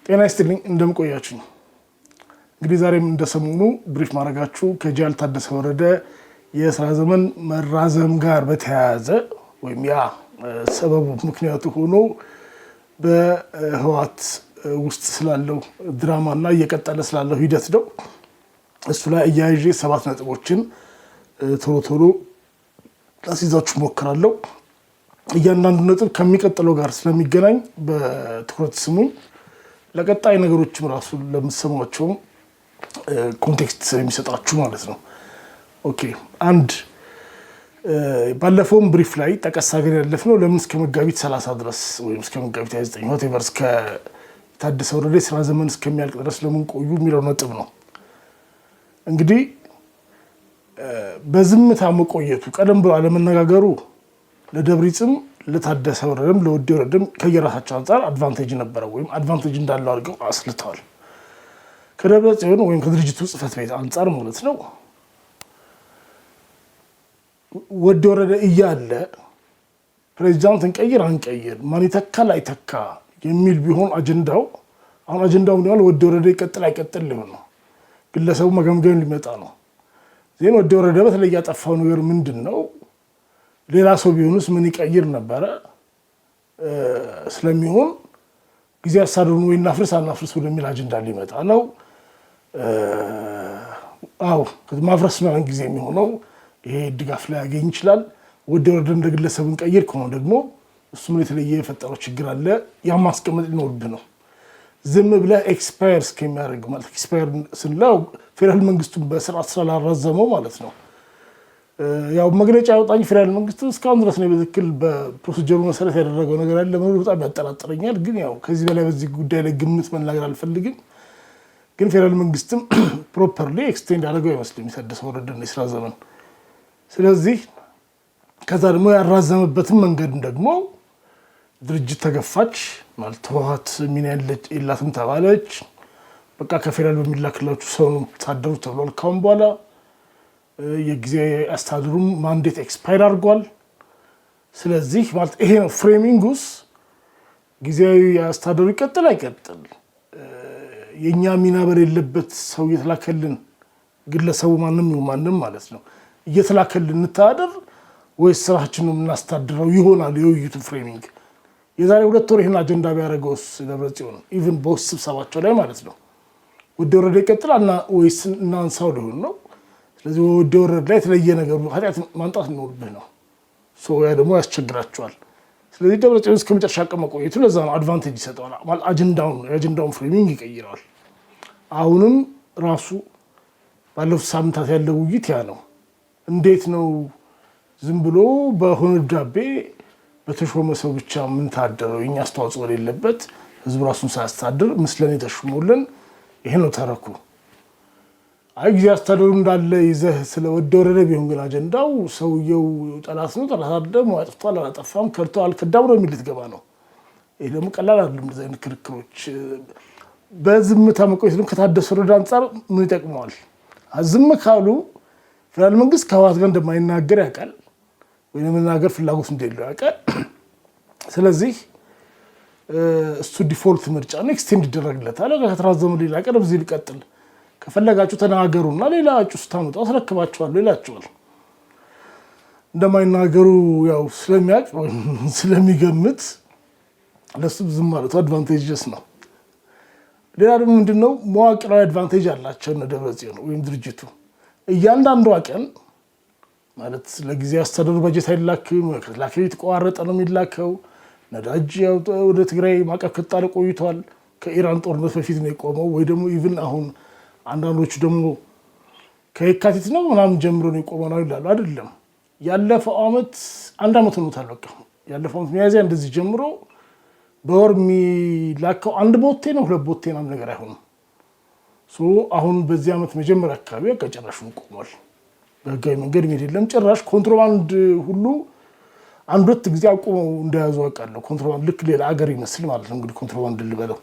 ጤና ይስጥልኝ እንደምቆያችሁ እንግዲህ ዛሬም እንደሰሙኑ ብሪፍ ማድረጋችሁ ከጃል ታደሰ ወረደ የስራ ዘመን መራዘም ጋር በተያያዘ ወይም ያ ሰበቡ ምክንያቱ ሆኖ በህዋት ውስጥ ስላለው ድራማና እየቀጠለ ስላለው ሂደት ነው። እሱ ላይ እያይዤ 7 ነጥቦችን ቶሎ ላስይዛችሁ ሞክራለሁ። እያንዳንዱ ነጥብ ከሚቀጥለው ጋር ስለሚገናኝ በትኩረት ስሙኝ። ለቀጣይ ነገሮችም ራሱ ለምትሰሟቸው ኮንቴክስት የሚሰጣችሁ ማለት ነው። ኦኬ አንድ ባለፈውም ብሪፍ ላይ ጠቀስ አገር ያለፍነው ለምን እስከ መጋቢት 30 ድረስ ወይም እስከ መጋቢት 29 ሆቴቨር እስከ ታደሰ ወረደ ስራ ዘመን እስከሚያልቅ ድረስ ለምን ቆዩ የሚለው ነጥብ ነው። እንግዲህ በዝምታ መቆየቱ ቀደም ብሎ አለመነጋገሩ ለደብሪጽም ለታደሰ ወረደም ለወዲ ወረደም ከየራሳቸው አንፃር አድቫንቴጅ ነበረው ወይም አድቫንቴጅ እንዳለው አድርገው አስልተዋል። ከደብረጽዮን ወይም ከድርጅቱ ጽህፈት ቤት አንፃር ማለት ነው። ወዲ ወረደ እያለ ፕሬዚዳንት እንቀይር አንቀይር ማን ይተካል አይተካ የሚል ቢሆን አጀንዳው አሁን አጀንዳው ምን ያህል ወዲ ወረደ ይቀጥል አይቀጥል ሊሆን ነው። ግለሰቡ መገምገም ሊመጣ ነው። ዜን ወዲ ወረደ በተለይ ያጠፋው ነገር ምንድነው? ሌላ ሰው ቢሆንስ ምን ይቀይር ነበረ ስለሚሆን ጊዜ አሳደሩን ወይ እናፍርስ አናፍርስ ወደሚል አጀንዳ ሊመጣ ነው። አዎ ማፍረስ ነው ጊዜ የሚሆነው። ይሄ ድጋፍ ላይ ያገኝ ይችላል። ወዲ ወረደ እንደ ግለሰብን ቀይር ከሆነ ደግሞ እሱም የተለየ የፈጠረው ችግር አለ። ያ ማስቀመጥ ሊኖርብህ ነው። ዝም ብለህ ኤክስፓየር እስከሚያደርግ ማለት ኤክስፓየር ስንለው ፌደራል መንግስቱን በስርዓት ስላላራዘመው ማለት ነው። ያው መግለጫ ያወጣኝ ፌደራል መንግስቱ እስካሁን ድረስ ነው በትክክል በፕሮሲጀሩ መሰረት ያደረገው ነገር አለ መኖር በጣም ያጠራጥረኛል። ግን ያው ከዚህ በላይ በዚህ ጉዳይ ላይ ግምት መናገር አልፈልግም። ግን ፌደራል መንግስትም ፕሮፐርሊ ኤክስቴንድ ያደረገው አይመስልም የታደሰ ወረደን የስራ ዘመን። ስለዚህ ከዛ ደግሞ ያራዘመበትን መንገድ ደግሞ ድርጅት ተገፋች ማለት ህወሓት ሚና የላትም ተባለች። በቃ ከፌደራል በሚላክላችሁ ሰው ነው ታደሩ ተብሏል። ካሁን በኋላ የጊዜ አስተዳደሩም ማንዴት ኤክስፓየር አድርጓል። ስለዚህ ማለት ይሄ ነው ፍሬሚንጉስ። ጊዜያዊ አስተዳደሩ ይቀጥል አይቀጥል የኛ ሚና በሌለበት ሰው እየተላከልን ግለሰቡ ማንም ማለት ነው እየተላከልን እንታደር ወይስ ስራችን ነው የምናስተዳድረው ይሆናል የውይይቱ ፍሬሚንግ። የዛሬ 2 ወር ይሄን አጀንዳ ቢያደርገውስ ደብረጽዮን ኢቭን በውስጥ ስብሰባቸው ላይ ማለት ነው ወዲ ወረደ ይቀጥል ወይስ እናንሳው ሊሆን ነው። ስለዚህ ወዲ ወረደ ላይ የተለየ ነገር ኃጢአት ማንጣት ይኖርብህ ነው። ያ ደግሞ ያስቸግራቸዋል። ስለዚህ ደብረጽዮን እስከ መጨረሻ ቀን መቆየቱ ለዛ ነው አድቫንቴጅ ይሰጠዋል ማለት አጀንዳውን ፍሬሚንግ ይቀይረዋል። አሁንም ራሱ ባለፉት ሳምንታት ያለው ውይይት ያ ነው። እንዴት ነው ዝም ብሎ በሆነ ደብዳቤ በተሾመ ሰው ብቻ ምን ታደረው የኛ አስተዋጽኦ የሌለበት ህዝብ ራሱን ሳያስተዳድር ምስለን የተሾመልን ይሄ ነው ተረኩ። አይ ጊዜ አስተዳደሩ እንዳለ ይዘህ ስለወዲ ወረደ ቢሆን ግን አጀንዳው ሰውየው ጠላት ነው ጠላት አይደለም አጥፍቷል አላጠፋም ከርቷል አልከዳም ነው የሚል ልትገባ ነው። ይሄ ደግሞ ቀላል አይደለም። እንደዚህ አይነት ክርክሮች በዝምታ መቆየት ነው ከታደሰ ወረደ አንፃር ምን ይጠቅመዋል? ዝም ካሉ ፌደራል መንግስት ከህወሓት ጋር እንደማይናገር ያውቃል ወይ ለመናገር ፍላጎት እንደሌለው ያውቃል። ስለዚህ እሱ ዲፎልት ምርጫ ነው ኤክስቴንድ ይደረግለታል። ከተራዘመ ሌላ ቀን በዚህ ሊቀጥል ከፈለጋችሁ ተናገሩና ሌላ እጩ ስታመጡ አስረክባችኋለሁ ይላቸዋል። እንደማይናገሩ ያው ስለሚያውቅ ስለሚገምት ለሱ ዝም ማለቱ አድቫንቴጅስ ነው። ሌላ ደግሞ ምንድነው መዋቅራዊ አድቫንቴጅ አላቸው እነ ደብረጽዮን ወይም ድርጅቱ እያንዳንዷ ቀን ማለት ለጊዜ አስተዳደሩ በጀት አይላክም ከላከው የተቋረጠ ነው የሚላከው። ነዳጅ ወደ ትግራይ ማዕቀብ ከጣለ ቆይቷል። ከኢራን ጦርነት በፊት ነው የቆመው ወይ ደግሞ ኢቭን አሁን አንዳንዶቹ ደግሞ ከየካቲት ነው ምናምን ጀምሮ ነው የቆመው ይላሉ። አይደለም ያለፈው አመት 1 አመት ሆኖታል። በቃ ያለፈው አመት ሚያዝያ እንደዚህ ጀምሮ በወር የሚላከው 1 ቦቴ ነው 2 ቦቴ ነው ነገር አይሆንም። አሁን በዚህ አመት መጀመሪያ አካባቢ ከጨራሹ ቆሟል። በህጋዊ መንገድ የለም ጭራሽ ኮንትሮባንድ ሁሉ 1-2 ጊዜ አቁመው እንደያዙ አውቃለሁ። ኮንትሮባንድ ልክ ሌላ ሀገር ይመስል ማለት ነው እንግዲህ ኮንትሮባንድ ልበለው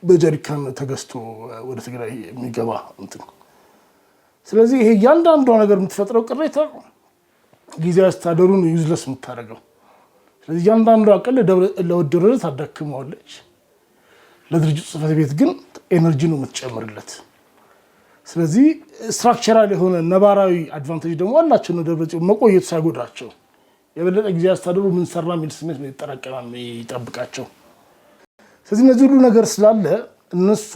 በጀሪካን ተገዝቶ ወደ ትግራይ የሚገባ እንትን። ስለዚህ ይሄ ያንዳንዱ ነገር የምትፈጥረው ቅሬታ ጊዜ አስተዳደሩን ዩዝለስ የምታደርገው። ስለዚህ ያንዳንዱ አቀል ለወዲ ወረደ ታዳክመዋለች። ለድርጅቱ ጽሕፈት ቤት ግን ኤነርጂ ነው የምትጨምርለት። ስለዚህ ስትራክቸራል የሆነ ነባራዊ አድቫንቴጅ ደግሞ አላቸው ነው ደብረጽዮን መቆየቱ ሳይጎዳቸው የበለጠ ጊዜ አስተዳደሩ ምን ሰራ የሚል ስሜት ነው ይጠብቃቸው። ስለዚህ እነዚህ ሁሉ ነገር ስላለ እነሱ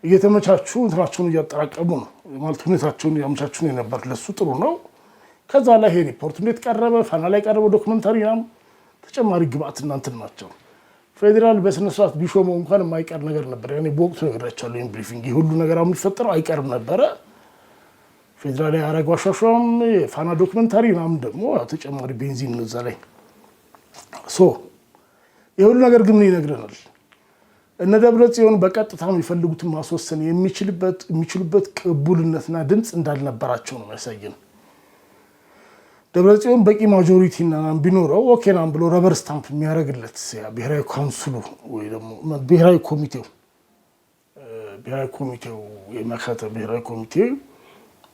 እየተመቻቹ እንትናቸውን እያጠራቀሙ ነው ማለት ሁኔታቸውን እያመቻቹ ነው የነበር። ለሱ ጥሩ ነው። ከዛ ላይ ይሄ ሪፖርት እንዴት ቀረበ፣ ፋና ላይ ቀረበው ዶክመንታሪ ናም ተጨማሪ ግብአት እናንትን ናቸው። ፌዴራል በስነ ስርዓት ቢሾመው እንኳን የማይቀር ነገር ነበር። ያኔ በወቅቱ ነገራቸዋለሁ ይሄን ብሪፊንግ ሁሉ ነገር የሚፈጠረው አይቀርም ነበረ። ፌዴራል ያረጋው አሻሻም የፋና ዶክመንታሪ ናም ደግሞ ተጨማሪ ቤንዚን ነው እዛ ላይ የሁሉ ነገር ግን ይነግረናል። እነ ደብረጽዮን በቀጥታ የሚፈልጉትን ማስወሰን የሚችሉበት ቅቡልነትና ድምፅ እንዳልነበራቸው ነው የሚያሳየን። ደብረጽዮን በቂ ማጆሪቲ ቢኖረው ኦኬናም ብሎ ረበር ስታምፕ የሚያደርግለት ብሔራዊ ካውንስሉ ወይ ደግሞ ብሔራዊ ኮሚቴው የመከተ ብሔራዊ ኮሚቴ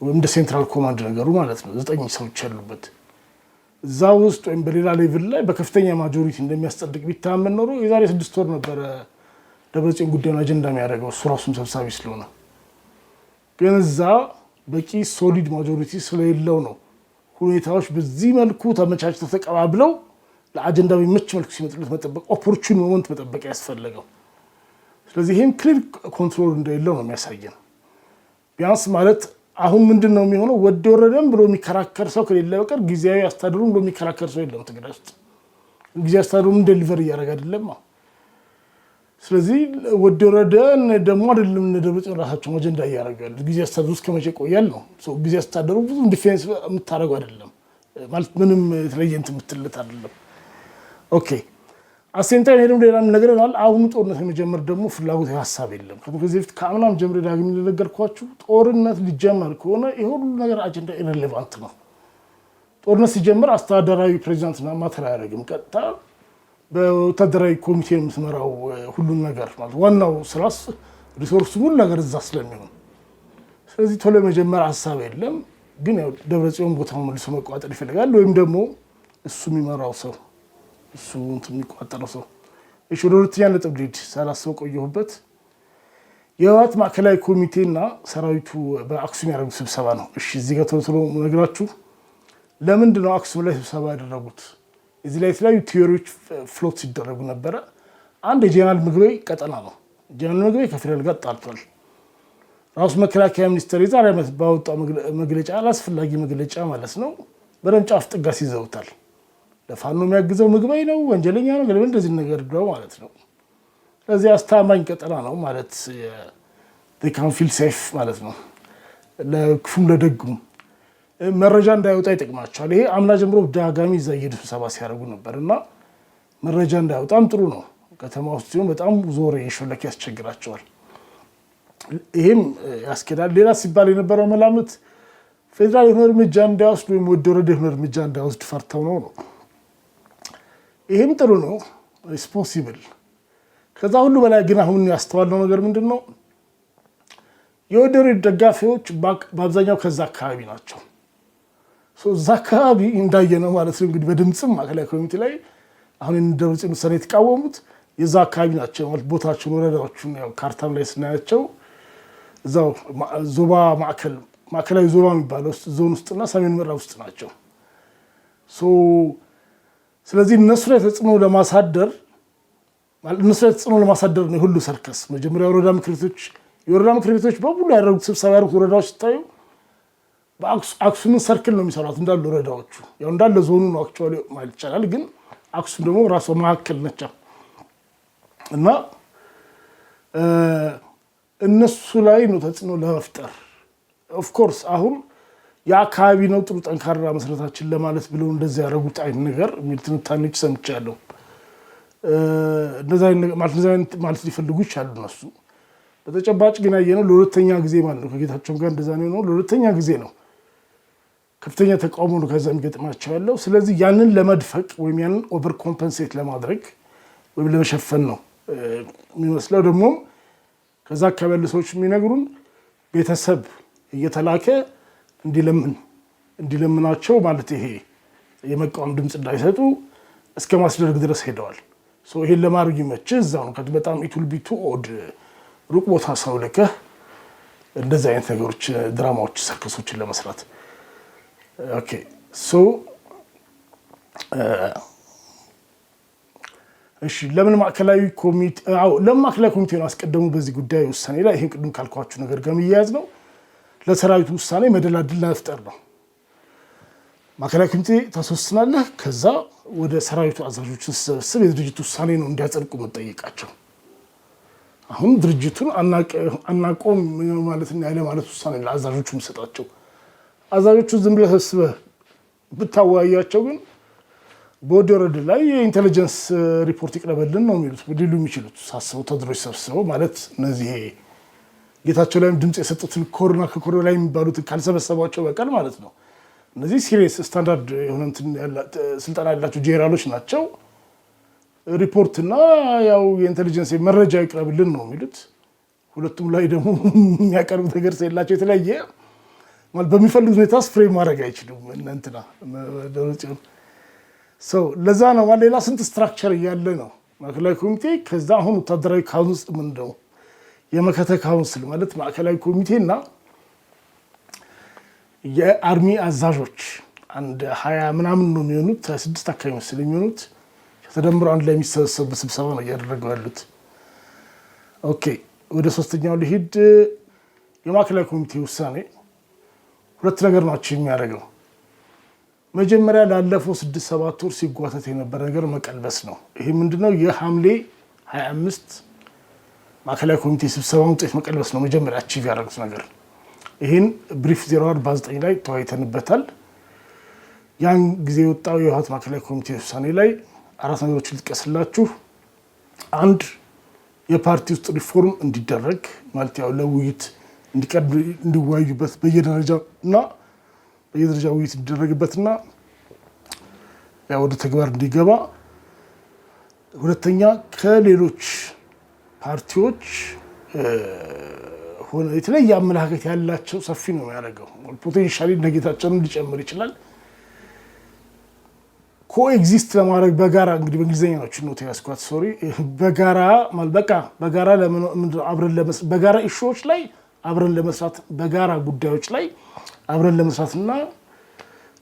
ወይም እንደ ሴንትራል ኮማንድ ነገሩ ማለት ነው 9 ሰዎች ያሉበት እዛ ውስጥ ወይም በሌላ ሌቭል ላይ በከፍተኛ ማጆሪቲ እንደሚያስጸድቅ ቢታመን ኖሮ የዛሬ 6 ወር ነበረ ደብረጽዮን ጉዳዩን አጀንዳ የሚያደርገው እሱ ራሱም ሰብሳቢ ስለሆነ። ግን እዛ በቂ ሶሊድ ማጆሪቲ ስለሌለው ነው ሁኔታዎች በዚህ መልኩ ተመቻችተው ተቀባብለው ለአጀንዳ በሚመች መልኩ ሲመጥለት መጠበቅ ኦፖርቹን ሞመንት መጠበቅ ያስፈልገው። ስለዚህ ይሄን ክሊር ኮንትሮል እንደሌለው ነው የሚያሳየን። ቢያንስ ማለት አሁን ምንድን ነው የሚሆነው ወደ ወረደም ብሎ የሚከራከር ሰው ከሌለ በቀር ጊዜያዊ አስተዳደሩን ብሎ የሚከራከር ሰው የለም ትግራይ ውስጥ። ጊዜያዊ አስተዳደሩን ዴሊቨር እያደረገ አይደለም። ስለዚህ ወደ ወረደ ደግሞ አይደለም ደብረጽዮን ራሳቸው አጀንዳ እያደረጋሉ። ጊዜያዊ አስተዳደሩ እስከ መቼ ቆያል ነው። ጊዜያዊ አስተዳደሩ ብዙ ዲፌንስ የምታደርገው አይደለም ማለት ምንም የተለየ እንትን የምትልት አይደለም። ኦኬ አሴንታይን ሄደም ሌላ ነገር ይላል። አሁን ጦርነት የመጀመር ደግሞ ፍላጎት ሀሳብ የለም። ከዚህ በፊት ከአምናም ጀምሬ ዳግም እንደነገርኳችሁ ጦርነት ሊጀመር ከሆነ ይሄ ሁሉ ነገር አጀንዳ ኢሬሌቫንት ነው። ጦርነት ሲጀምር አስተዳደራዊ ፕሬዚዳንትና ማተር አያደርግም። ቀጥታ በወታደራዊ ኮሚቴ የምትመራው ሁሉን ነገር ማለት ዋናው ስራስ ሪሶርስ ሁሉ ነገር እዛ ስለሚሆን ስለዚህ ቶሎ የመጀመር ሀሳብ የለም። ግን ያው ደብረጽዮን ቦታውን መልሶ መቋጠር ይፈልጋል ወይም ደግሞ እሱ የሚመራው ሰው እሱ እንትን የሚቋጠረው ሰው። እሺ ወደ ሁለተኛ ነጥብ ልሂድ ሳላስበው ቆየሁበት። የህወሓት ማዕከላዊ ኮሚቴና ሰራዊቱ በአክሱም ያደረጉት ስብሰባ ነው። እሺ እዚህ ጋር ቶሎ ነግራችሁ ለምንድን ነው አክሱም ላይ ስብሰባ ያደረጉት? እዚህ ላይ የተለያዩ ቲዮሪዎች ፍሎት ሲደረጉ ነበረ። አንድ የጀነራል ምግበይ ቀጠና ነው። ጀነራል ምግበይ ከፌደራል ጋር ጣልቷል። ራሱ መከላከያ ሚኒስቴር የዛሬ ዓመት ባወጣው መግለጫ አላስፈላጊ መግለጫ ማለት ነው በደም ጫፍ ጥጋስ ይዘውታል። ለፋኖ የሚያግዘው ምግበይ ነው፣ ወንጀለኛ ነው፣ ገለበል እንደዚህ ነገር ነው ማለት ነው። ስለዚህ አስተማማኝ ቀጠና ነው ማለት ካን ፊል ሴፍ ማለት ነው። ለክፉም ለደጉም መረጃ እንዳይወጣ ይጠቅማቸዋል። ይሄ አምና ጀምሮ ዳጋሚ እዛ እየሄዱ ስብሰባ ሲያደርጉ ነበር እና መረጃ እንዳይወጣም ጥሩ ነው። ከተማ ውስጥ ሲሆን በጣም ዞር የሾለክ ያስቸግራቸዋል። ይሄም ያስኬዳል። ሌላ ሲባል የነበረው መላምት ፌዴራል የሆነ እርምጃ እንዳይወስድ ወይም ወደ ወረደ የሆነ እርምጃ እንዳይወስድ ፈርተው ነው። ይሄም ጥሩ ነው ፖሲብል። ከዛ ሁሉ በላይ ግን አሁን ያስተዋልነው ነገር ምንድን ነው? የወደሬ ደጋፊዎች በአብዛኛው ከዛ አካባቢ ናቸው። እዛ አካባቢ እንዳየነው ማለት ነው እንግዲህ በድምፅም ማዕከላዊ ኮሚቴ ላይ አሁን ደብረጽዮን ውሳኔ የተቃወሙት የዛ አካባቢ ናቸው ማለት ቦታቸውን ወረዳዎቹን ያው ካርታም ላይ ስናያቸው እዛው ዞባ ማዕከላዊ ዞባ የሚባለው ዞን ውስጥና ሰሜን ምዕራብ ውስጥ ናቸው። ስለዚህ እነሱ ላይ ተጽዕኖ ለማሳደር ነው ሁሉ ሰርከስ። መጀመሪያ የወረዳ ምክር ቤቶች በሙሉ ያደረጉት ስብሰባ ያደረጉት ወረዳዎች ሲታዩ አክሱምን ሰርክል ነው የሚሰራት እንዳሉ ወረዳዎቹ ያው እንዳለ ዞኑ ነው አክቹዋሊ ማለት ይቻላል። ግን አክሱም ደግሞ ራሷ ማዕከል ነች እና እነሱ ላይ ነው ተጽዕኖ ለመፍጠር ኦፍኮርስ አሁን የአካባቢ ነው ጥሩ ጠንካራ መሰረታችን ለማለት ብለው እንደዚህ ያደረጉት አይነት ነገር የሚል ትንታኔዎች ሰምቻለሁ። እንደዛ ማለት ሊፈልጉ ይችላሉ እነሱ። በተጨባጭ ግን ያየነው ለሁለተኛ ጊዜ ማለት ነው ከጌታቸው ጋር እንደዛ ነው ለሁለተኛ ጊዜ ነው ከፍተኛ ተቃውሞ ነው ከዛ የሚገጥማቸው ያለው። ስለዚህ ያንን ለመድፈቅ ወይም ያንን ኦቨር ኮምፐንሴት ለማድረግ ወይም ለመሸፈን ነው የሚመስለው። ደግሞ ከዛ አካባቢ ያሉ ሰዎች የሚነግሩን ቤተሰብ እየተላከ እንዲለምናቸው ማለት ይሄ የመቃወም ድምፅ እንዳይሰጡ እስከ ማስደረግ ድረስ ሄደዋል። ይሄን ለማድረግ ይመችህ እዛው ነው። በጣም ኢት ዊል ቢ ቱ ኦድ ሩቅ ቦታ ሰው ልከህ እንደዚህ አይነት ነገሮች ድራማዎች ሰርከሶችን ለመስራት ኦኬ እሺ ለምን ማዕከላዊ ኮሚቴ ነው አስቀደሙ በዚህ ጉዳይ ውሳኔ ላይ ይሄን ቅድም ካልኳችሁ ነገር ጋር የሚያያዝ ነው። ለሰራዊቱ ውሳኔ መደላድል ለመፍጠር ነው። ማዕከላዊ ኮሚቴ ታስወስናለህ። ከዛ ወደ ሰራዊቱ አዛዦች ስብስብ የድርጅቱ ውሳኔ ነው እንዲያጸድቁ መጠየቃቸው። አሁን ድርጅቱን አናቆም ማለትና ያለ ማለት ውሳኔ ለአዛዦቹ የሚሰጣቸው። አዛዦቹ ዝም ብለህ ሰብስበህ ብታወያያቸው ግን ቦርድ ወረድ ላይ የኢንቴሊጀንስ ሪፖርት ይቅረበልን ነው የሚሉት ሊሉ የሚችሉት ሳስበው ተድሮች ሰብስበው ማለት እነዚህ ጌታቸው ላይም ድምፅ የሰጡትን ኮርና ከኮር ላይ የሚባሉትን ካልሰበሰቧቸው በቀር ማለት ነው። እነዚህ ሲሪየስ ስታንዳርድ የሆነ ስልጠና ያላቸው ጄኔራሎች ናቸው። ሪፖርትና ያው የኢንቴሊጀንስ መረጃ ይቅረብልን ነው የሚሉት። ሁለቱም ላይ ደግሞ የሚያቀርቡት ነገር ስለሌላቸው የተለያየ ማለት በሚፈልጉት ሁኔታ ስፕሬይ ማድረግ አይችሉም እንትና ደረጃው ለዛ ነው ማለት ሌላ ስንት ስትራክቸር እያለ ነው ማዕከላዊ ኮሚቴ። ከዛ አሁን ወታደራዊ ካውንስል ምንድነው የመከተ ካውንስል ማለት ማዕከላዊ ኮሚቴና የአርሚ አዛዦች አንድ 20 ምናምን ነው የሚሆኑት 6 አካባቢ መስል የሚሆኑት ተደምሮ አንድ ላይ የሚሰበሰቡ ስብሰባ ነው እያደረገው ያሉት። ኦኬ ወደ ሶስተኛው ልሂድ። የማዕከላዊ ኮሚቴ ውሳኔ ሁለት ነገር ናቸው የሚያደርገው። መጀመሪያ ላለፈው 6-7 ወር ሲጓተት የነበረ ነገር መቀልበስ ነው። ይሄ ምንድነው የሐምሌ 25 ማዕከላዊ ኮሚቴ ስብሰባ ውጤት መቀልበስ ነው መጀመሪያ አቺቭ ያደረጉት ነገር። ይሄን ብሪፍ 049 ላይ ተወያይተንበታል። ያን ጊዜ የወጣው የህወሓት ማዕከላዊ ኮሚቴ ውሳኔ ላይ 4 ነገሮችን ልጥቀስላችሁ። አንድ የፓርቲ ውስጥ ሪፎርም እንዲደረግ ማለት ያው ለውይይት እንዲወያዩበት በየደረጃው ውይይት እንዲደረግበትና ያው ወደ ተግባር እንዲገባ። ሁለተኛ ከሌሎች ፓርቲዎች ሆነ የተለየ አመለካከት ያላቸው ሰፊ ነው የሚያደርገው። ፖቴንሻሊ ነገታቸውን ሊጨምር ይችላል። ኮኤግዚስት ለማድረግ በጋራ እንግዲህ በእንግሊዝኛ ነው ያስኳት ሶሪ በጋራ ማለት በቃ በጋራ አብረን ለመስራት በጋራ ኢሹዎች ላይ አብረን ለመስራት በጋራ ጉዳዮች ላይ አብረን ለመስራትና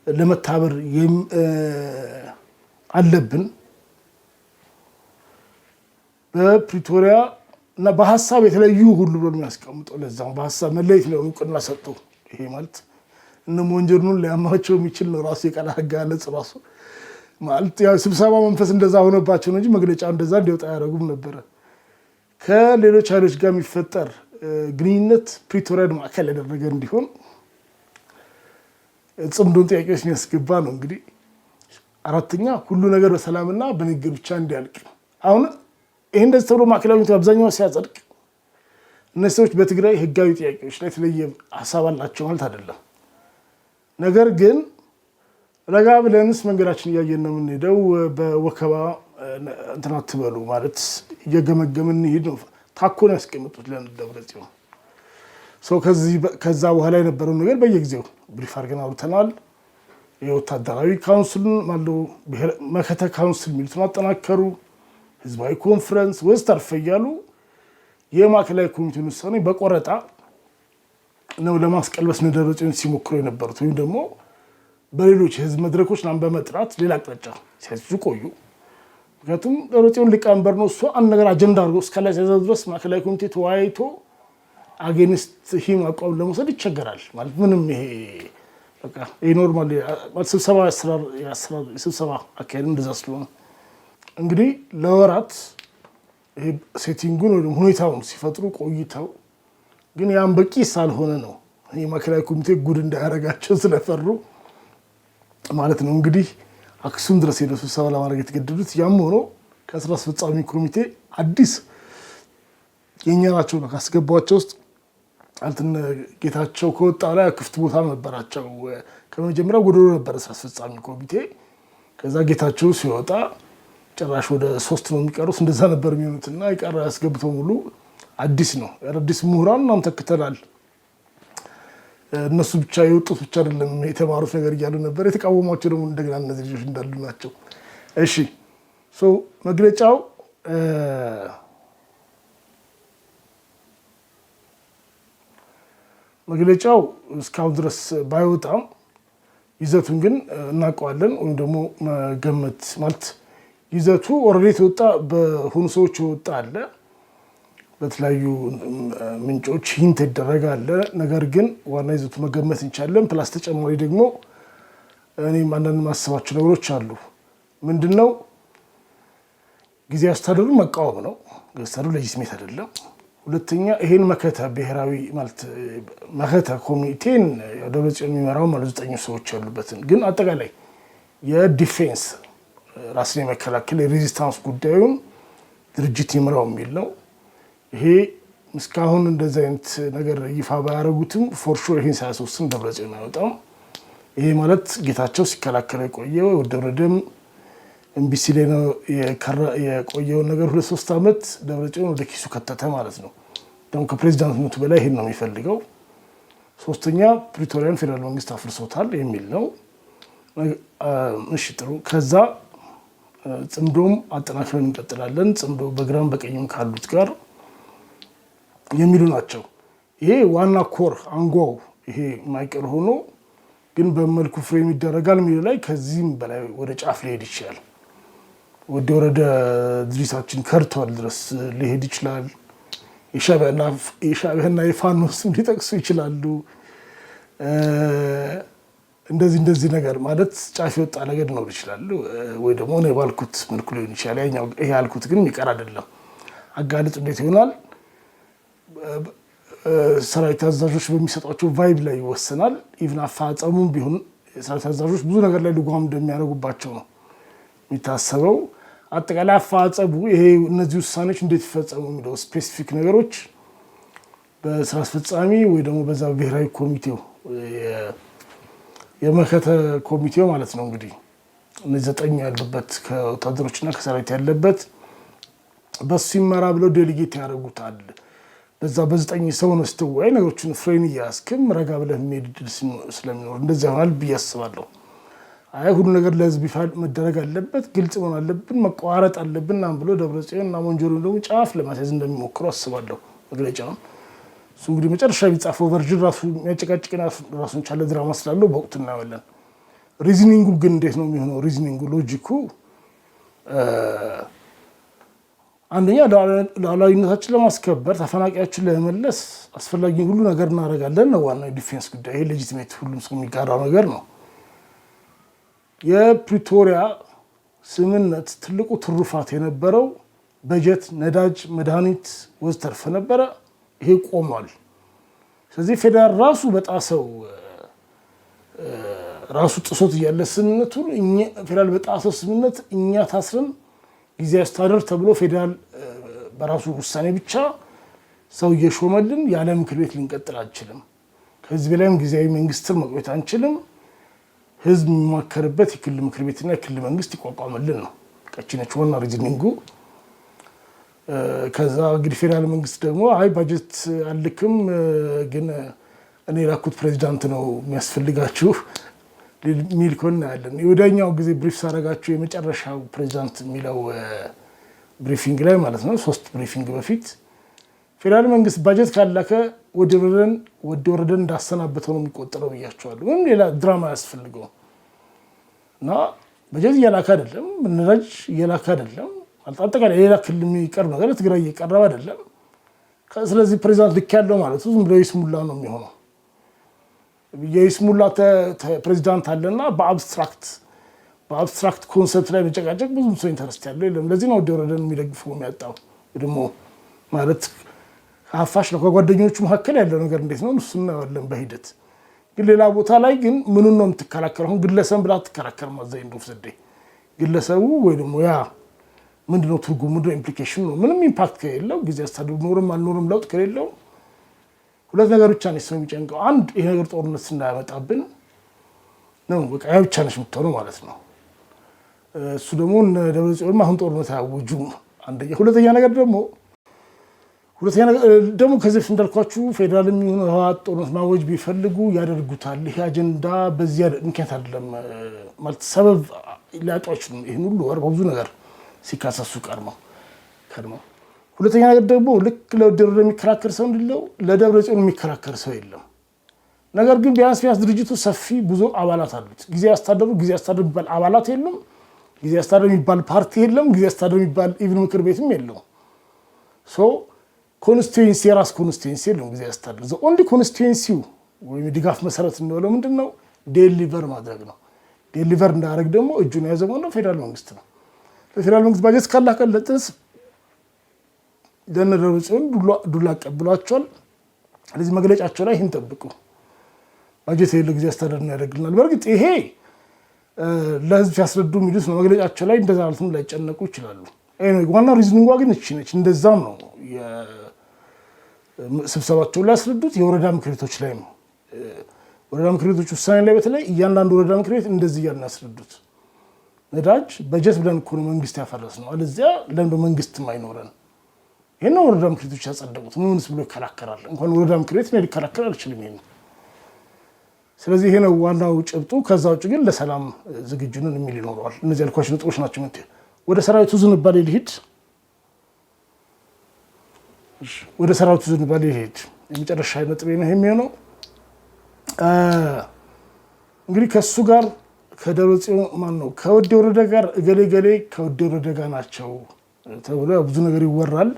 ለመታበር አለብን። በፕሪቶሪያ እና በሐሳብ የተለዩ ሁሉ ብሎ የሚያስቀምጠው ለዛው በሐሳብ መለየት ነው እውቅና ሰጠው። ይሄ ማለት እነ ወንጀሉን ሊያማቸው የሚችል ነው ራሱ የቃል አጋለጽ ራሱ ማለት ያው ስብሰባ መንፈስ እንደዛ ሆነባቸው ነው እንጂ መግለጫ እንደዛ እንዲወጣ ያደረጉም ነበር። ከሌሎች ኃይሎች ጋር የሚፈጠር ግንኙነት ፕሪቶሪያን ማዕከል ያደረገ እንዲሆን ጽምዶን ጥያቄዎች የሚያስገባ ነው። እንግዲህ አራተኛ ሁሉ ነገር በሰላምና በንግግር ብቻ እንዲያልቅ። አሁን ይሄ እንደዚህ ተብሎ ማዕከላዊ ኮሚቴ አብዛኛው ሲያጸድቅ እነዚህ ሰዎች በትግራይ ህጋዊ ጥያቄዎች ላይ የተለየ ሀሳብ አላቸው ማለት አይደለም። ነገር ግን ረጋ ብለንስ መንገዳችን እያየን ነው የምንሄደው። በወከባ እንትና አትበሉ ማለት እየገመገምን እንሂድ ነው ታኮን ያስቀምጡት ለደብረጽዮን ከዛ በኋላ የነበረው ነገር በየጊዜው ብሪፍ አድርገን አውርተናል። የወታደራዊ ካውንስሉን ማለው መከተ ካውንስል የሚሉትን አጠናከሩ። ህዝባዊ ኮንፈረንስ ወስተርፈ እያሉ የማዕከላዊ ኮሚቴውን ውሳኔ በቆረጣ ነው ለማስቀልበስ ደብረጽዮን ሲሞክሩ የነበሩት ወይም ደግሞ በሌሎች የህዝብ መድረኮች በመጥራት ሌላ አቅጣጫ ሲያዙ ቆዩ። ምክንያቱም ደብረጽዮን ሊቀመንበር ነው። እሱ አንድ ነገር አጀንዳ አድርጎ እስከላይ ሲያዘ ድረስ ማዕከላዊ ኮሚቴ ተወያይቶ አጌንስት ሂም አቋም ለመውሰድ ይቸገራል። ማለት ምንም ይሄ በቃ ኖርማል ስብሰባ አካሄድ እንደዛ ስለሆነ እንግዲህ ለወራት ይሄ ሴቲንጉን ወይ ሁኔታውን ሲፈጥሩ ቆይተው ግን ያን በቂ ሳልሆነ ነው የማዕከላዊ ኮሚቴ ጉድ እንዳያረጋቸው ስለፈሩ ማለት ነው። እንግዲህ አክሱም ድረስ ሄደው ስብሰባ ለማድረግ የተገደዱት። ያም ሆኖ ከስራ አስፈጻሚ ኮሚቴ አዲስ የኛ ናቸው ካስገቧቸው ውስጥ አንተነ ጌታቸው ከወጣ ላይ ክፍት ቦታ ነበራቸው። ከመጀመሪያው ጎዶሎ ነበር ስራ አስፈጻሚ ኮሚቴ። ከዛ ጌታቸው ሲወጣ ጭራሽ ወደ 3 ነው የሚቀሩት። እንደዛ ነበር የሚሆኑትና ይቀር ያስገብተው ሙሉ አዲስ ነው። አዲስ ምሁራን እናም ተከተላል። እነሱ ብቻ የወጡት ብቻ አይደለም የተማሩት ነገር እያሉ ነበር። የተቃወሟቸው ደግሞ እንደገና እነዚህ ልጆች እንዳሉ ናቸው። እሺ መግለጫው እስካሁን ድረስ ባይወጣም ይዘቱን ግን እናውቀዋለን ወይም ደግሞ መገመት ማለት ይዘቱ ኦልሬዲ ተወጣ በሆኑ ሰዎች ወጣ አለ በተለያዩ ምንጮች ሂንት ይደረጋል ነገር ግን ዋና ይዘቱ መገመት እንችላለን ፕላስ ተጨማሪ ደግሞ እኔ ማንንም ማሰባቸው ነገሮች አሉ ምንድነው ጊዜ አስተዳደሩ መቃወም ነው ገስተሩ ለጂስሜት አይደለም ሁለተኛ ይሄን መከታ ብሔራዊ ማለት መከታ ኮሚቴን ደብረጽዮን የሚመራው ማለት 9 ሰዎች ያሉበትን ግን አጠቃላይ የዲፌንስ ራስን የመከላከል የሬዚስታንስ ጉዳዩን ድርጅት ይመራው የሚል ነው ይሄ እስካሁን እንደዚህ አይነት ነገር ይፋ ባያረጉትም ፎር ሹር ይሄን ሳያስወስን ደብረጽዮን አይወጣም ይሄ ማለት ጌታቸው ሲከላከል የቆየው ወደረደም ኤምቢሲ ላይ ነው የቆየው ነገር 2-3 አመት ደብረጽዮን ወደ ኪሱ ከተተ ማለት ነው ደግሞ ከፕሬዝዳንትነቱ በላይ ይሄን ነው የሚፈልገው ሶስተኛ ፕሪቶሪያን ፌደራል መንግስት አፍርሶታል የሚል ነው እሺ ጥሩ ከዛ ጽምዶም አጠናክረን እንቀጥላለን ጽምዶ በግራም በቀኝም ካሉት ጋር የሚሉ ናቸው ይሄ ዋና ኮር አንጓው ይሄ ማይቀር ሆኖ ግን በመልኩ ፍሬም ይደረጋል የሚለው ላይ ከዚህም በላይ ወደ ጫፍ ሊሄድ ይችላል ወደ ወረደ ድሪሳችን ከርቷል ድረስ ሊሄድ ይችላል የሻዕቢያና የፋኖ ስም ሊጠቅሱ ይችላሉ እንደዚህ ነገር ማለት ጫፍ የወጣ ነገር ነው ይችላል ወይ ደግሞ ነው ባልኩት መልኩ ሊሆን ይችላል ያኛው ይሄ ያልኩት ግን የሚቀር አይደለም አጋልጥ እንዴት ይሆናል ሰራዊት አዛዦች በሚሰጣቸው ቫይብ ላይ ይወሰናል ኢቭን አፋጻሙም ቢሆን ሰራዊት አዛዦች ብዙ ነገር ላይ ልጓም እንደሚያደርጉባቸው ነው የሚታሰበው አጠቃላይ አፋጻሙ ይሄ እነዚህ ውሳኔዎች እንዴት ይፈጸሙ የሚለው ስፔሲፊክ ነገሮች በስራ አስፈጻሚ ወይ ደግሞ በዛ ብሔራዊ ኮሚቴው የመከተ ኮሚቴው ማለት ነው እንግዲህ እነዚህ 9 ያሉበት ከወታደሮችና ከሰራዊት ያለበት በሱ ይመራ ብለው ዴሊጌት ያደርጉታል በዛ በ9 ሰው ነው ስተዋይ ነገሮችን ፍሬን ያስከም ረጋ ብለ ሄድ ስለሚኖር እንደዚህ ይሆናል በያስባለሁ አይ ሁሉ ነገር ለህዝብ ይፋል መደረግ አለበት ግልጽ መሆን አለብን መቋረጥ አለብን ብሎ ደብረጽዮንና መንጆሮ ደግሞ ጫፍ ለማስያዝ እንደሚሞክሩ አስባለሁ መግለጫው እሱ እንግዲህ መጨረሻ ቢጻፈው ቨርዥን ራሱ የሚያጨቃጭቅና ራሱን ቻለ ድራማ ስላለው በወቅቱ እናያለን ሪዝኒንጉ ግን እንዴት ነው የሚሆነው ሪዝኒንጉ ሎጂኩ አንደኛ ሉዓላዊነታችንን ለማስከበር ተፈናቃዮችን ለመመለስ አስፈላጊ ሁሉ ነገር እናደርጋለን ነው ዋናው ዲፌንስ ጉዳይ ይሄ ሌጂቲሜት ሁሉም ሰው የሚጋራው ነገር ነው የፕሪቶሪያ ስምምነት ትልቁ ትሩፋት የነበረው በጀት ነዳጅ መድኃኒት ወዘተርፈ ነበረ ይሄ ቆሟል ስለዚህ ፌደራል ራሱ በጣሰው ራሱ ጥሶት ያለ ስምምነቱን ፌደራል በጣሰው ስምምነት እኛ ታስረን ጊዜ አስተዳደር ተብሎ ፌደራል በራሱ ውሳኔ ብቻ ሰው እየሾመልን ያለ ምክር ቤት ልንቀጥል አንችልም ከዚህ በላይም ጊዜያዊ መንግስትን መቆየት አንችልም ህዝብ የሚማከርበት የክልል ምክር ቤትና የክልል መንግስት ይቋቋምልን ነው ቀጭነች ዋና ሪዝኒንጉ ከዛ እንግዲህ ፌደራል መንግስት ደግሞ አይ ባጀት አልክም ግን እኔ ላኩት ፕሬዝዳንት ነው የሚያስፈልጋችሁ ሚል ኮና ያለን የወዳኛው ጊዜ ብሪፍ ሳረጋችሁ የመጨረሻው ፕሬዝዳንት የሚለው ብሪፊንግ ላይ ማለት ነው 3 ብሪፊንግ በፊት ፌደራል መንግስት ባጀት ካላከ ወደረደን እንዳሰናበተው ነው የሚቆጠረው ብያቸዋለሁ ግን ሌላ ድራማ ያስፈልገው እና ባጀት እያላከ አይደለም ነዳጅ እያላከ አይደለም አጠቃላይ ሌላ ክልል የሚቀር ነገር ትግራይ እየቀረበ አይደለም ስለዚህ ፕሬዝዳንት ልክ ያለው ማለት ዝም ብሎ ይስሙላ ነው የሚሆነው የይስሙላ ፕሬዝዳንት አለና በአብስትራክት ኮንሰፕት ላይ መጨቃጨቅ ብዙ ሰው ኢንተረስት ያለው የለም ለዚህ ነው ወደረደን የሚደግፈው የሚያጣው ደግሞ ማለት አፋሽ ነው ከጓደኞቹ መካከል ያለው ነገር እንዴት ነው እሱና ያለን በሂደት ግን ሌላ ቦታ ላይ ግን ምኑን ነው የምትከራከረው ግለሰብ ብላ ተከራከር ማዘይ እንደው ፍሰደ ግለሰቡ ወይ ደግሞ ያ ምንድነው ትርጉሙ ምንድነው ኢምፕሊኬሽን ነው ምንም ኢምፓክት የለው ጊዜ አስተዳደሩ ኖርም አልኖርም ለውጥ ከሌለው ሁለት ነገር ብቻ ነው የሚጨንቀው አንድ ይሄ ነገር ጦርነት እንዳያመጣብን ነው በቃ ያ ብቻ ነው የምትሆነው ማለት ነው እሱ ደግሞ ደብረጽዮን አሁን ጦርነት ያውጁም አንደኛ ሁለተኛ ነገር ደግሞ ከዚህ እንዳልኳችሁ ፌደራልም ይሁን ህወሓት ጦርነት ማወጅ ቢፈልጉ ያደርጉታል ይሄ አጀንዳ በዚያ ምክንያት አይደለም ማለት ሰበብ ሊያጧችሁ ይሄን ሁሉ ወር ብዙ ነገር ሲካሰሱ ከርመው ሁለተኛ ነገር ደግሞ ልክ ለወደረ የሚከራከር ሰው እንደለው ለደብረጽዮን የሚከራከር ሰው የለም። ነገር ግን ቢያንስ ድርጅቱ ሰፊ ብዙ አባላት አሉት። ጊዜ አስተዳደሩ የሚባል አባላት የለም። ጊዜ አስተዳደሩ የሚባል ፓርቲ የለም። ጊዜ አስተዳደሩ የሚባል ኢቭን ምክር ቤትም የለው። ሶ ኮንስቲትዩንሲ የራስ ኮንስቲትዩንሲ የለም ጊዜ አስተዳደሩ። ዘ ኦንሊ ኮንስቲትዩንሲው ወይም ድጋፍ መሰረት እንደሆነ ምንድነው ዴሊቨር ማድረግ ነው። ዴሊቨር እንዳደረግ ደግሞ እጁን ያዘው ነው ፌደራል መንግስት ነው። ለፌደራል መንግስት ባጀት ካላከለጥስ ደብረጽዮን ዱላ ቀብሏቸዋል። ስለዚህ መግለጫቸው ላይ ይህን ጠብቁ። ባጀት የሌለው ጊዜ አስተዳደር ያደርግልናል። በእርግጥ ይሄ ለህዝብ ሲያስረዱ የሚሉት ነው። መግለጫቸው ላይ እንደዛ ማለትም ላይጨነቁ ይችላሉ። ዋናው ሪዝኒንጓ ግን እቺ ነች። እንደዛም ነው ስብሰባቸው ላይ ያስረዱት። የወረዳ ምክር ቤቶች ላይ ነው። ወረዳ ምክር ቤቶች ውሳኔ ላይ በተለይ እያንዳንዱ ወረዳ ምክር ቤት እንደዚህ እያልን ያስረዱት። ነዳጅ በጀት ብለን እኮ ነው መንግስት ያፈረስ ነው። አለዚያ ለምን መንግስትም አይኖረን? ይሄን ነው ወረዳ ምክር ቤቶች ያጸደቁት። ምንስ ብሎ ይከራከራል? እንኳን ወረዳ ምክር ቤት ነው ሊከራከር አልችልም ይሄን። ስለዚህ ይሄ ነው ዋናው ጭብጡ። ከዛ ውጭ ግን ለሰላም ዝግጁ ነን የሚል ይኖረዋል። እነዚህ ያልኳቸው ነጥቦች ናቸው። ወደ ሰራዊቱ ዝንባሌ ልሂድ። የመጨረሻ ነጥቤ ነው የሚሆነው። እንግዲህ ከሱ ጋር ከደብረጽዮን ማን ነው ከወዴ ወረደ ጋር እገሌ ከወዴ ወረደ ጋር ናቸው ተብሎ ብዙ ነገር ይወራል።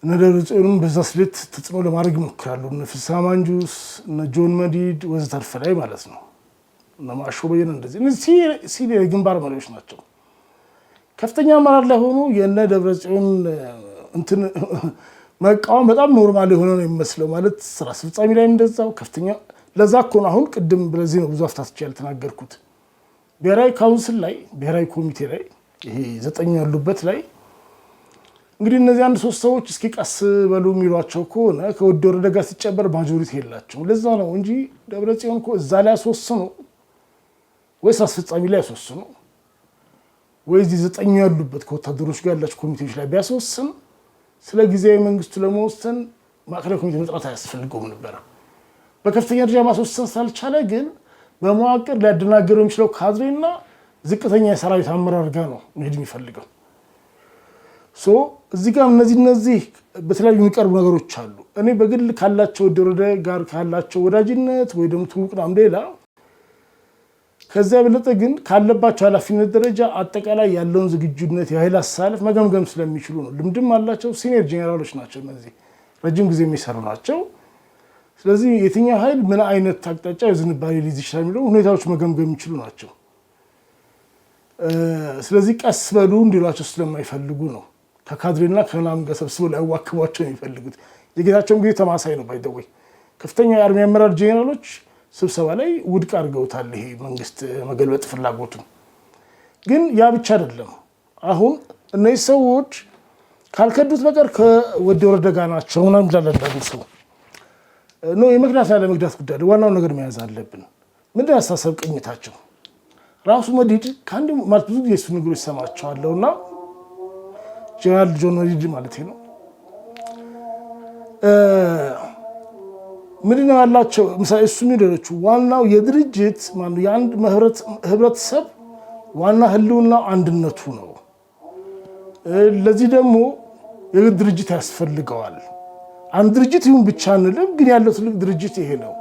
እነ ደብረጽዮንም በዛ ስሌት ተጽዕኖ ለማድረግ ይሞክራሉ። እነ ፍስሐ ማንጁስ፣ እነ ጆን መዲድ ወዘተርፈ ላይ ማለት ነው። እነ ማሾ በየነ እንደዚህ ሲኒየር የግንባር መሪዎች ናቸው። ከፍተኛ አመራር ላይ ሆኑ የእነ ደብረጽዮን እንትን መቃወም በጣም ኖርማል የሆነ ነው የሚመስለው። ማለት ስራ አስፈጻሚ ላይ እንደዛው ከፍተኛ ለዛ እኮ ነው አሁን ቅድም በዚህ ነው ብዙ አፍታስቼ ያልተናገርኩት። ብሔራዊ ካውንስል ላይ ብሔራዊ ኮሚቴ ላይ ይሄ 9 ያሉበት ላይ እንግዲህ እነዚህ አንድ 3 ሰዎች እስኪ ቀስ በሉ የሚሏቸው ከሆነ ከወዴ ወረደ ጋር ሲጨበር ማጆሪቲ የላቸውም። ለዛ ነው እንጂ ደብረጽዮን እኮ እዛ ላይ ያስወስኑ ወይስ አስፈጻሚ ላይ ያስወስኑ ወይ እዚህ 9 ያሉበት ከወታደሮች ጋር ያላቸው ኮሚቴዎች ላይ ቢያስወስን ስለ ጊዜያዊ መንግስቱ ለመወሰን ማዕከላዊ ኮሚቴ መጥራት አያስፈልገውም ነበር። በከፍተኛ ደረጃ ማስወሰን ስላልቻለ ግን በመዋቅር ሊያደናገረው የሚችለው ካድሬና ዝቅተኛ የሰራዊት አመራር ጋር ነው መሄድ የሚፈልገው። እዚህ ጋር እነዚህ በተለያዩ የሚቀርቡ ነገሮች አሉ። እኔ በግል ካላቸው ወዴ ወረደ ጋር ካላቸው ወዳጅነት ወይ ደግሞ ትውውቅናም ሌላ ከዚያ የበለጠ ግን ካለባቸው ኃላፊነት ደረጃ አጠቃላይ ያለውን ዝግጁነት የኃይል አሰላለፍ መገምገም ስለሚችሉ ነው። ልምድም አላቸው። ሲኒየር ጄኔራሎች ናቸው። እነዚህ ረጅም ጊዜ የሚሰሩ ናቸው። ስለዚህ የትኛው ኃይል ምን አይነት አቅጣጫ የዝንባሌ ሊይዝ ይችላል የሚለው ሁኔታዎች መገምገም የሚችሉ ናቸው። ስለዚህ ቀስ በሉ እንዲሏቸው ስለማይፈልጉ ነው ከካድሬና ከምናምን ጋር ሰብስበው ሊያዋክቧቸው የሚፈልጉት። የጌታቸውም ጊዜ ተማሳይ ነው። ባይደወይ ከፍተኛ የአርሚ አመራር ጄኔራሎች ስብሰባ ላይ ውድቅ አድርገውታል። ይሄ መንግስት መገልበጥ ፍላጎቱ ግን ያ ብቻ አይደለም። አሁን እነዚህ ሰዎች ካልከዱት በቀር ከወዴ ወረደ ጋር ናቸው ምናምን ይላል ሰው ነው። የመክዳት ያለ መክዳት ጉዳይ ዋናው ነገር መያዝ አለብን። ምንድን ያስተሳሰብ ቅኝታቸው ራሱ መዲድ ከአንድ ማለት ብዙ ጊዜ እሱ ነገሮች ይሰማቸዋለሁና ጀነራል ጆን መዲድ ማለት ነው ምንድነው ያላቸው ምሳሌ እሱ የሚደረቹ ዋናው የድርጅት ማን የአንድ ህብረተሰብ ዋና ህልውና አንድነቱ ነው። ለዚህ ደግሞ የድርጅት ያስፈልገዋል። አንድ ድርጅት ይሁን ብቻ አንልም፣ ግን ያለው ትልቅ ድርጅት ይሄ ነው።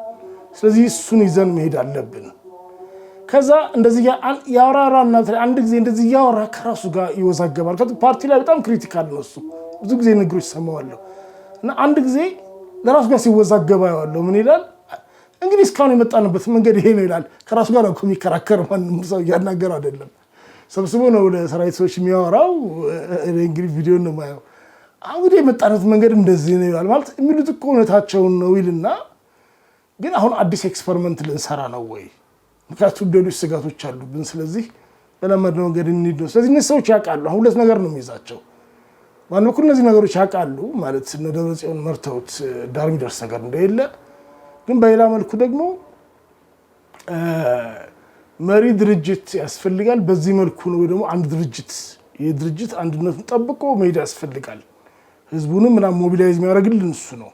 ስለዚህ እሱን ይዘን መሄድ አለብን። ከዛ እንደዚህ ያወራራና አንድ ጊዜ እንደዚህ ያወራ ከራሱ ጋር ይወዛገባል። ፓርቲ ላይ በጣም ክሪቲካል ነው እሱ። ብዙ ጊዜ ንግሮች ሰማዋለሁ እና አንድ ጊዜ ለራሱ ጋር ሲወዛገባ ያለው ምን ይላል እንግዲህ እስካሁን የመጣንበት መንገድ ይሄ ነው ይላል። ከራሱ ጋር ነው የሚከራከር። ማንም ሰው እያናገር አይደለም፣ ሰብስቦ ነው ለሰራዊት ሰዎች የሚያወራው። እንግዲህ ቪዲዮ ነው የማየው። እንግዲህ የመጣንበት መንገድ እንደዚህ ነው ይላል። ማለት የሚሉት እኮ እውነታቸውን ነው ይልና ግን አሁን አዲስ ኤክስፐሪመንት ልንሰራ ነው ወይ? ምክንያቱም ሌሎች ስጋቶች አሉብን። ስለዚህ በለመድነው መንገድ እንሂድ ነው። ስለዚህ እነዚህ ሰዎች ያውቃሉ። አሁን ሁለት ነገር ነው የሚይዛቸው። በአንድ በኩል እነዚህ ነገሮች ያውቃሉ ማለት እነ ደብረጽዮን መርተውት ዳር የሚደርስ ነገር እንደሌለ፣ ግን በሌላ መልኩ ደግሞ መሪ ድርጅት ያስፈልጋል። በዚህ መልኩ ነው ደግሞ አንድ ድርጅት የድርጅት አንድነቱን ጠብቆ መሄድ ያስፈልጋል። ህዝቡንም ምናምን ሞቢላይዝ የሚያደርግልን እሱ ነው።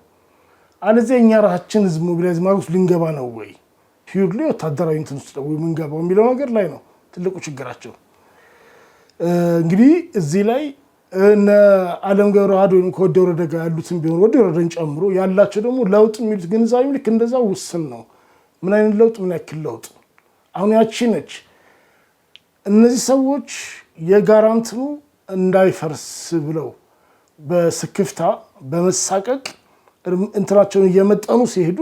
አለዚያ እኛ ራሳችን ህዝብ ሞቢላይዝ ማድረግ ልንገባ ነው ወይ ፒውርሊ ወታደራዊ እንትን ውስጥ ነው የምንገባው የሚለው ነገር ላይ ነው ትልቁ ችግራቸው። እንግዲህ እዚህ ላይ እነ ዓለም ገብረዋህድ ወይም ከወደ ወረደ ጋር ያሉትን ቢሆን ወደ ወረደን ጨምሮ ያላቸው ደግሞ ለውጥ የሚሉት ግንዛቤ ልክ እንደዛ ውስን ነው። ምን አይነት ለውጥ ምን ያክል ለውጥ አሁን ያቺ ነች። እነዚህ ሰዎች የጋራንትኑ እንዳይፈርስ ብለው በስክፍታ በመሳቀቅ እንትናቸውን እየመጠኑ ሲሄዱ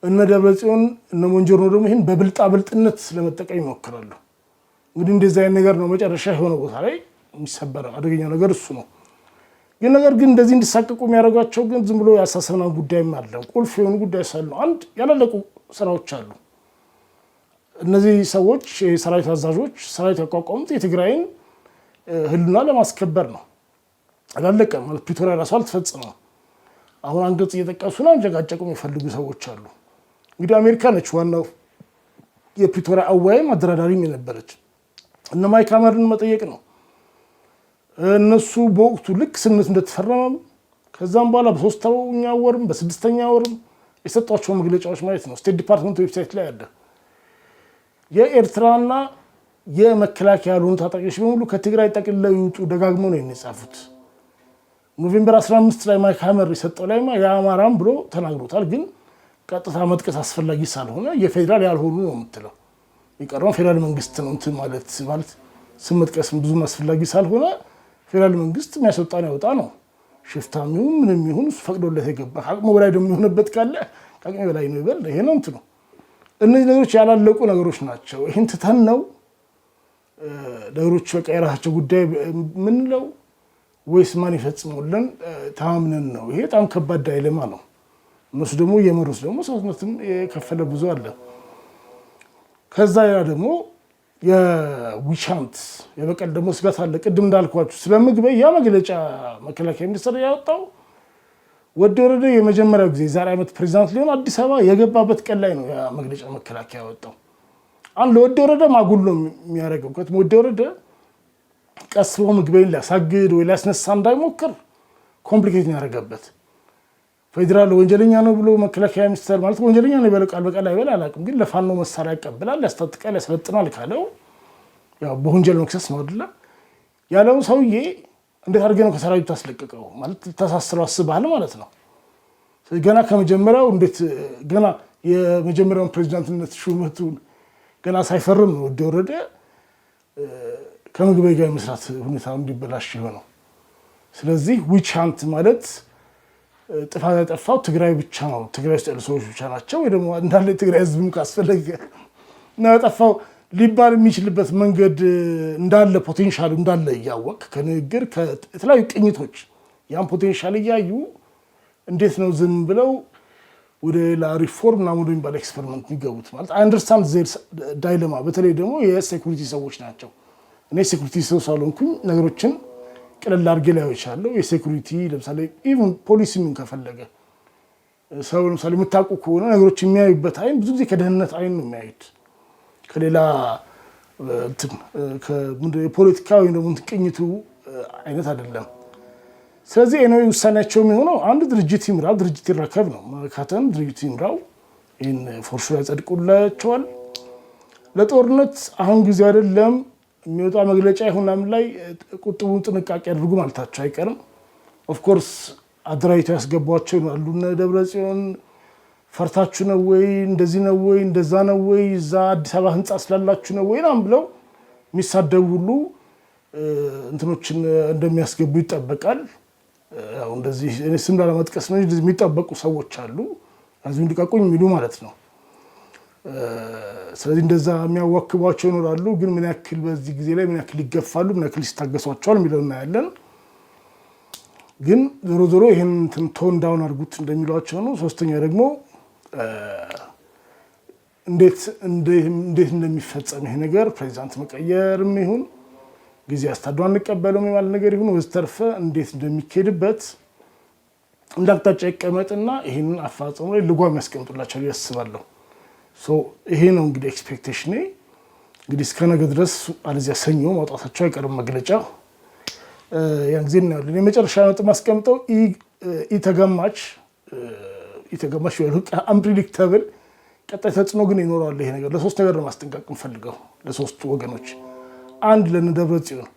እነ ደብረጽዮን እነ ሞንጆሪኖ ደግሞ ይህን በብልጣ ብልጥነት ለመጠቀም ይሞክራሉ። እንግዲህ እንደዚህ አይነት ነገር ነው መጨረሻ የሆነ ቦታ ላይ የሚሰበረው አደገኛው ነገር እሱ ነው። ነገር ግን እንደዚህ እንዲሳቀቁ የሚያደርጓቸው ግን ዝም ብሎ ያሳሰብና ጉዳይም አለ። ቁልፍ የሆኑ ጉዳይ ሳሉ አንድ ያላለቁ ስራዎች አሉ። እነዚህ ሰዎች የሰራዊት አዛዦች ሰራዊት ያቋቋሙት የትግራይን ህልውና ለማስከበር ነው። አላለቀም ማለት ፕሪቶሪያ ራሱ አልተፈጸመም። አሁን አንገጽ እየጠቀሱና አንጀጋጨቁ የሚፈልጉ ሰዎች አሉ። እንግዲህ አሜሪካ ነች ዋናው የፕሪቶሪያ አወያይም አደራዳሪም የነበረች። እነ ማይክ ሀመርን መጠየቅ ነው። እነሱ በወቅቱ ልክ ስምምነት እንደተፈረመም ከዛም በኋላ በ3ኛ ወርም በ6ኛ ወርም የሰጧቸው መግለጫዎች ማለት ነው። ስቴት ዲፓርትመንት ዌብሳይት ላይ አለ። የኤርትራና የመከላከያ ያልሆኑ ታጣቂዎች በሙሉ ከትግራይ ጠቅልለው ይውጡ ደጋግመው ነው የጻፉት። ኖቬምበር 15 ላይ ማይክ ሀመር የሰጠው ላይማ የአማራም ብሎ ተናግሮታል። ግን ቀጥታ መጥቀስ አስፈላጊ ሳልሆነ የፌዴራል ያልሆኑ ነው የምትለው የቀረው ፌዴራል መንግስት ነው እንትን ማለት ስም መጥቀስም ብዙም አስፈላጊ ሳልሆነ ፌዴራል መንግስት የሚያስወጣን ያወጣ ነው። ሽፍታሚው ምንም ይሁን ፈቅዶለት የገባ አቅሙ በላይ ደግሞ የሆነበት ካለ አቅሙ በላይ ነው ይበል። ይሄ ነው እንትኑ። እነዚህ ነገሮች ያላለቁ ነገሮች ናቸው። ይሄን ትተን ነው ነገሮች በቃ የራሳቸው ጉዳይ ምንለው ወይስ ማን ይፈጽመውልን ታምነን ነው? ይሄ በጣም ከባድ ዳይሌማ ነው። እነሱ ደግሞ የመሩት ደግሞ ሰውነትም የከፈለ ብዙ አለ። ከዛ ያ ደግሞ የዊቻንት የበቀል ደግሞ ስጋት አለ። ቅድም እንዳልኳችሁ ስለምግበ ያ መግለጫ መከላከያ ሚኒስትር ያወጣው ወደ ወረደ የመጀመሪያው ጊዜ ዛሬ ዓመት ፕሬዚዳንት ሊሆን አዲስ አበባ የገባበት ቀን ላይ ነው ያ መግለጫ መከላከያ ያወጣው። አንድ ወደ ወረደ ማጉል ነው የሚያደርገው። ከተማ ወደ ወረደ ቀስሮ ምግበይን ሊያሳግድ ወይ ሊያስነሳ እንዳይሞክር ኮምፕሊኬት ያደረገበት ፌዴራል ወንጀለኛ ነው ብሎ መከላከያ ሚኒስትር ማለት ወንጀለኛ ነው ይበልቃል በቃል አይበል አላውቅም። ግን ለፋኖ መሳሪያ ያቀብላል፣ ያስታጥቃል፣ ያሰለጥናል ካለው ያው በወንጀል መክሰስ ነው አይደል ያለው ሰውዬ። እንዴት አድርገህ ነው ከሰራዊቱ ታስለቅቀው ማለት ተሳስረው አስበሃል ማለት ነው። ገና ከመጀመሪያው እንዴት ገና የመጀመሪያውን ፕሬዚዳንትነት ሹመቱን ገና ሳይፈርም ነው ወደ ወረደ ከምግበይ ጋር መስራት ሁኔታው እንዲበላሽ ይሆነው። ስለዚህ ዊቻንት ማለት ጥፋት ያጠፋው ትግራይ ብቻ ነው፣ ትግራይ ውስጥ ያሉ ሰዎች ብቻ ናቸው ወይ ደግሞ እንዳለ ትግራይ ህዝብም ካስፈለገ እና ያጠፋው ሊባል የሚችልበት መንገድ እንዳለ ፖቴንሻል እንዳለ እያወቅ ከንግግር ከተለያዩ ቅኝቶች ያን ፖቴንሻል እያዩ እንዴት ነው ዝም ብለው ወደ ሌላ ሪፎርም እና ወደ የሚባል ኤክስፐሪመንት የሚገቡት? ማለት አንደርስታንድ ዜር ዳይለማ። በተለይ ደግሞ የሴኩሪቲ ሰዎች ናቸው። እኔ ሴኩሪቲ ሰው ሳልሆንኩኝ ነገሮችን ቀለል አድርጌ ላይ ይቻለው። የሴኩሪቲ ለምሳሌ ኢቭን ፖሊሲ ምን ከፈለገ ሰው ለምሳሌ የምታውቁ ከሆነ ነገሮች የሚያዩበት አይን ብዙ ጊዜ ከደህንነት አይን ነው የሚያዩት፣ ከሌላ የፖለቲካ ወይም ደግሞ ቅኝቱ አይነት አይደለም። ስለዚህ ኤንዌይ ውሳኔያቸው የሚሆነው አንድ ድርጅት ይምራው ድርጅት ይረከብ ነው። መካተን ድርጅት ይምራው ይህን ፎርሹ ያጸድቁላቸዋል። ለጦርነት አሁን ጊዜ አይደለም የሚወጣ መግለጫ ይሁንናም ላይ ቁጥቡን ጥንቃቄ አድርጉ ማለታቸው አይቀርም። ኦፍኮርስ አደራጅተው ያስገቧቸው አሉ። እነ ደብረጽዮን ፈርታችሁ ነው ወይ እንደዚህ ነው ወይ እንደዛ ነው ወይ እዛ አዲስ አበባ ህንፃ ስላላችሁ ነው ወይ ናም ብለው የሚሳደቡ ሁሉ እንትኖችን እንደሚያስገቡ ይጠበቃል። ያው እንደዚህ እኔ ስም ላለመጥቀስ ነው የሚጠበቁ ሰዎች አሉ አዚሁ እንዲቀቁኝ የሚሉ ማለት ነው። ስለዚህ እንደዛ የሚያዋክቧቸው ይኖራሉ። ግን ምን ያክል በዚህ ጊዜ ላይ ምን ያክል ይገፋሉ፣ ምን ያክል ይታገሷቸዋል የሚለው እናያለን። ግን ዞሮ ዞሮ ይሄን ቶን ዳውን አድርጉት እንደሚሏቸው ነው። ሶስተኛ ደግሞ እንዴት እንደሚፈጸም ይሄ ነገር ፕሬዚዳንት መቀየርም ይሁን ጊዜ አስተዳደሩ አንቀበለውም የሚባል ነገር ይሁን ወስተርፈ እንዴት እንደሚካሄድበት እንዳቅጣጫ ይቀመጥና ይሄንን አፋጽሞ ላይ ልጓም ያስቀምጡላቸው ያስባለሁ። ይሄ ነው እንግዲህ ኤክስፔክቴሽኔ። እንግዲህ እስከ ነገ ድረስ አለዚያ ሰኞ ማውጣታቸው አይቀርም መግለጫ። ያን ጊዜ ነው ያለው የመጨረሻ ነጥብ ማስቀምጠው ኢተገማች ወይ አንፕሪዲክተብል ቀጣይ ተጽዕኖ ግን ይኖረዋል። ይሄ ነገር ለሶስት ነገር ነው ማስጠንቀቅ እንፈልገው ለሶስቱ ወገኖች። አንድ ለነደብረጽዮን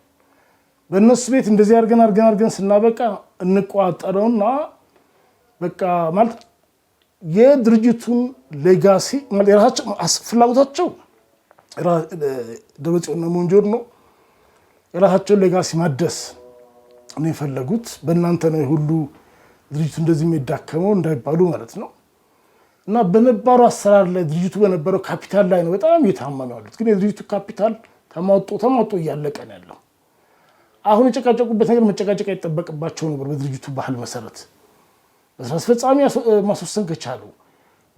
በእነሱ ቤት እንደዚህ አድርገን ስናበቃ እንቋጠረውና በቃ ማለት የድርጅቱን ሌጋሲ ማለት የራሳቸው ፍላጎታቸው ደብረጽዮንና ሞንጆሪኖ የራሳቸውን ሌጋሲ ማደስ ነው የፈለጉት። በእናንተ ነው ሁሉ ድርጅቱ እንደዚህ የሚዳከመው እንዳይባሉ ማለት ነው። እና በነባሩ አሰራር ላይ ድርጅቱ በነበረው ካፒታል ላይ ነው በጣም እየታመኑ ያሉት። ግን የድርጅቱ ካፒታል ተማውጦ እያለቀ ነው ያለው። አሁን የጨቃጨቁበት ነገር መጨቃጨቅ አይጠበቅባቸው ነበር። በድርጅቱ ባህል መሰረት በስራ አስፈጻሚ ማስወሰን ከቻሉ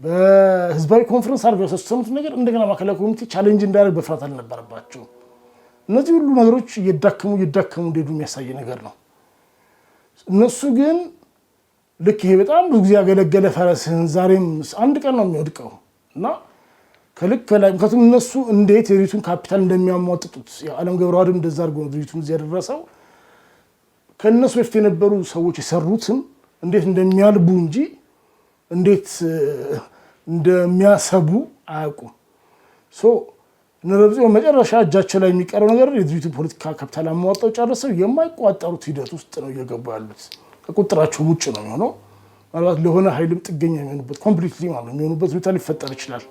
በህዝባዊ ኮንፈረንስ አድርገው ያስወሰኑት ነገር እንደገና ማዕከላዊ ኮሚቴ ቻሌንጅ እንዳያደርግ በፍርሃት አልነበረባቸው። እነዚህ ሁሉ ነገሮች እየዳከሙ እንደሄዱ የሚያሳይ ነገር ነው። እነሱ ግን ልክ ይሄ በጣም ብዙ ጊዜ ያገለገለ ፈረስህን ዛሬም አንድ ቀን ነው የሚወድቀው እና ከልክ በላይ ምክንያቱም እነሱ እንዴት የድርጅቱን ካፒታል እንደሚያሟጥጡት የዓለም ገብረዋህድ እንደዛ አድርጎ ነው ድርጅቱን እዚህ ያደረሰው። ከእነሱ በፊት የነበሩ ሰዎች የሰሩትን እንዴት እንደሚያልቡ እንጂ እንዴት እንደሚያሰቡ አያውቁም። እነደብረጽዮን መጨረሻ እጃቸው ላይ የሚቀረው ነገር የድርጅቱ ፖለቲካ ካፒታል አሟጣው ጨርሰው የማይቋጠሩት ሂደት ውስጥ ነው እየገቡ ያሉት። ከቁጥራቸው ውጭ ነው የሚሆነው። ምናልባት ለሆነ ኃይልም ጥገኛ የሚሆኑበት ኮምፕሊትሊ ማለት የሚሆኑበት ሁኔታ ሊፈጠር ይችላል።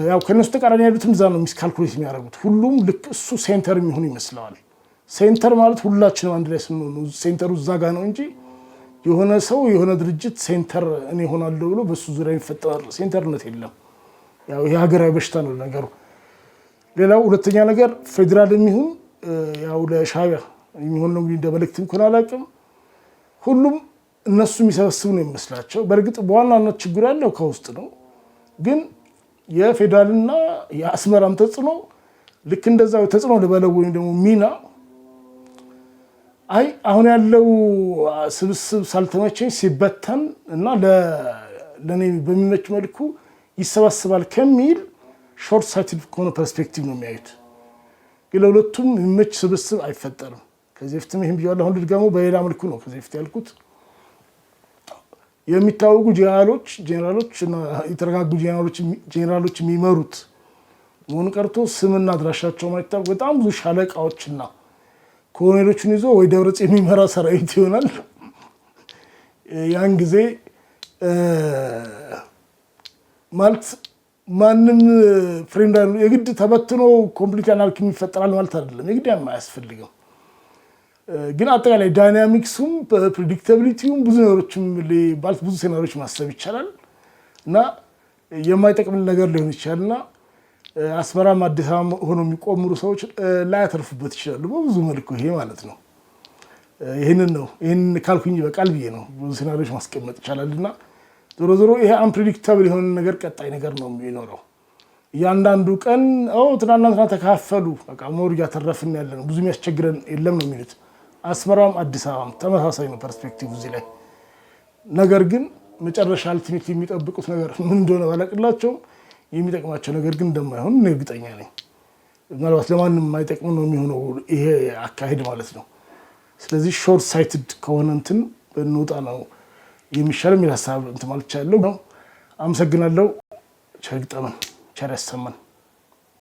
ያው ከነሱ ተቃራኒ ያሉትም እዛ ነው ሚስካልኩሌት የሚያደርጉት። ሁሉም ልክ እሱ ሴንተር የሚሆን ይመስለዋል። ሴንተር ማለት ሁላችንም አንድ ላይ ስንሆን ሴንተሩ እዛ ጋ ነው እንጂ የሆነ ሰው የሆነ ድርጅት ሴንተር እኔ ሆናለሁ ብሎ በሱ ዙሪያ የሚፈጠር ሴንተርነት የለም። ያው የሀገራዊ በሽታ ነው ነገሩ። ሌላው ሁለተኛ ነገር ፌዴራል የሚሆን ያው ለሻዕቢያ የሚሆን ነው እንደ መልእክትም ከሆነ አላውቅም። ሁሉም እነሱ የሚሰበስቡ ነው የሚመስላቸው። በእርግጥ በዋናነት ችግር ያለው ከውስጥ ነው። ግን የፌዴራልና የአስመራም ተጽዕኖ ልክ እንደዛው ተጽዕኖ ልበለው ወይም ደግሞ ሚና አሁን ያለው ስብስብ ሳልተመቸኝ ሲበተን እና ለኔ በሚመች መልኩ ይሰባሰባል ከሚል ሾርት ሳይትድ ከሆነ ፐርስፔክቲቭ ነው የሚያዩት። ግን ለሁለቱም የሚመች ስብስብ አይፈጠርም። ከዚህ በፊትም ይህም ብያለሁ። አሁን ድጋሞ በሌላ መልኩ ነው ከዚህ በፊት ያልኩት። የሚታወቁ ጄኔራሎች እና የተረጋጉ ጄኔራሎች የሚመሩት መሆኑ ቀርቶ ስምና አድራሻቸው ማይታወቅ በጣም ብዙ ሻለቃዎችና ኮሎኔሎችን ይዞ ወይ ደብረጽዮን የሚመራ ሰራዊት ይሆናል። ያን ጊዜ ማለት ማንም ፍሬንድ የግድ ተበትኖ ኮምፕሊት አናርኪ ይፈጠራል ማለት አይደለም። የግድ አያስፈልግም። ግን አጠቃላይ ዳይናሚክሱም ፕሬዲክታቢሊቲውም ብዙ ነገሮችም ማለት ብዙ ሴናሪዎች ማሰብ ይቻላል እና የማይጠቅም ነገር ሊሆን ይችላልና አስመራም አዲስ አበባ ሆኖ የሚቆምሩ ሰዎች ላያተርፉበት ይችላሉ በብዙ መልኩ። ይሄ ማለት ነው። ይህን ካልኩኝ በቃል ብዬ ነው። ብዙ ሴናሪዎች ማስቀመጥ ይቻላልና ዞሮ ይሄ አንፕሬዲክታብል የሆነ ነገር ቀጣይ ነገር ነው የሚኖረው። እያንዳንዱ ቀን ትናንትና ተካፈሉ በቃ ሞር እያተረፍን ያለ ነው ብዙ የሚያስቸግረን የለም ነው የሚሉት። አስመራም አዲስ አበባም ተመሳሳይ ነው ፐርስፔክቲቭ እዚህ ላይ። ነገር ግን መጨረሻ አልቲሜት የሚጠብቁት ነገር ምን እንደሆነ ባላቅላቸውም የሚጠቅማቸው ነገር ግን እንደማይሆን እርግጠኛ ነኝ። ምናልባት ለማንም የማይጠቅም ነው የሚሆነው ይሄ አካሄድ ማለት ነው። ስለዚህ ሾርት ሳይትድ ከሆነ እንትን ብንወጣ ነው የሚሻለው የሚል ሀሳብ እንትን ማለት ይቻላል ነው። አመሰግናለሁ። ቸር ይግጠመን፣ ቸር ያሰማን።